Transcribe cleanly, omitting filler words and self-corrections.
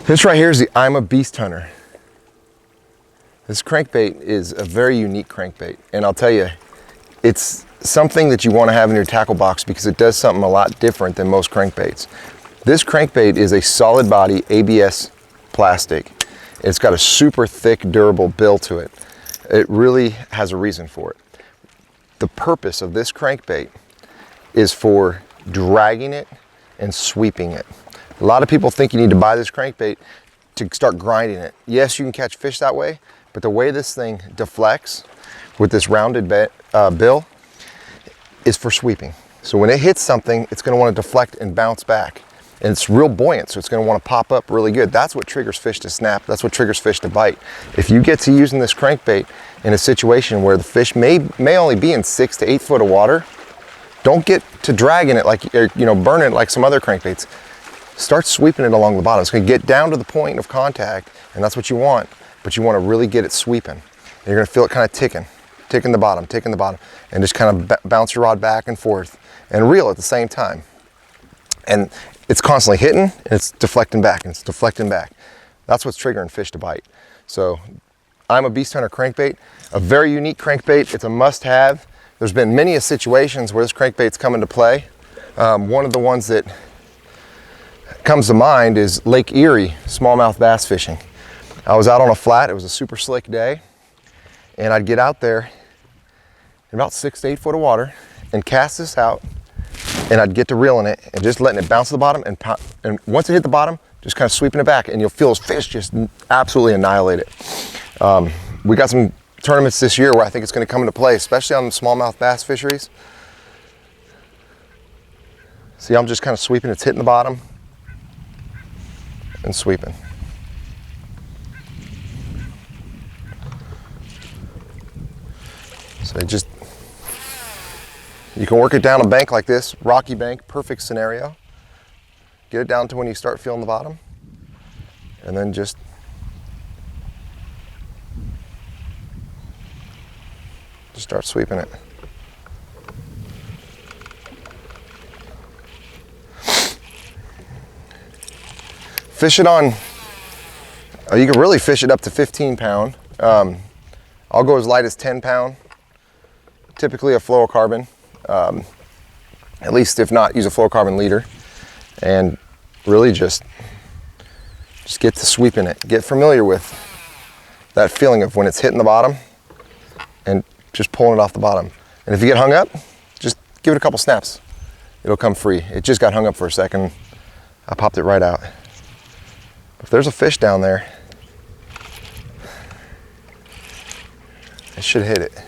This right here is the I'm a Beast Hunter. This crankbait is a very unique crankbait, and I'll tell you, it's something that you want to have in your tackle box because it does something a lot different than most crankbaits. This crankbait is a solid body ABS plastic. It's got a super thick, durable bill to it. It really has a reason for it. The purpose of this crankbait is for dragging it and sweeping it. A lot of people think you need to buy this crankbait to start grinding it. Yes, you can catch fish that way, but the way this thing deflects with this rounded bill is for sweeping. So when it hits something, it's gonna want to deflect and bounce back. And it's real buoyant, so it's gonna want to pop up really good. That's what triggers fish to snap. That's what triggers fish to bite. If you get to using this crankbait in a situation where the fish may only be in 6 to 8 foot of water, don't get to dragging it like, burning it like some other crankbaits. Start sweeping it along the bottom. It's gonna get down to the point of contact, and that's what you want, but you wanna really get it sweeping. And you're gonna feel it kind of ticking the bottom, and just kind of bounce your rod back and forth and reel at the same time. And it's constantly hitting, and it's deflecting back, and it's deflecting back. That's what's triggering fish to bite. So I'm a Beast Hunter crankbait, a very unique crankbait. It's a must-have. There's been many situations where this crankbait's come into play. One of the ones that comes to mind is Lake Erie smallmouth bass fishing. I was out on a flat, it was a super slick day, and I'd get out there in about 6 to 8 foot of water and cast this out, and I'd get to reeling it and just letting it bounce to the bottom, and once it hit the bottom, just kind of sweeping it back, and you'll feel those fish just absolutely annihilate it. We got some tournaments this year where I think it's going to come into play, especially on the smallmouth bass fisheries. See, I'm just kind of sweeping, it's hitting the bottom and sweeping. So you can work it down a bank like this, rocky bank, perfect scenario. Get it down to when you start feeling the bottom, and then just start sweeping it. Fish it on, you can really fish it up to 15 pound. I'll go as light as 10 pound, typically a fluorocarbon. At least if not, use a fluorocarbon leader, and really just get to sweeping it. Get familiar with that feeling of when it's hitting the bottom and just pulling it off the bottom. And if you get hung up, just give it a couple snaps. It'll come free. It just got hung up for a second. I popped it right out. If there's a fish down there, it should hit it.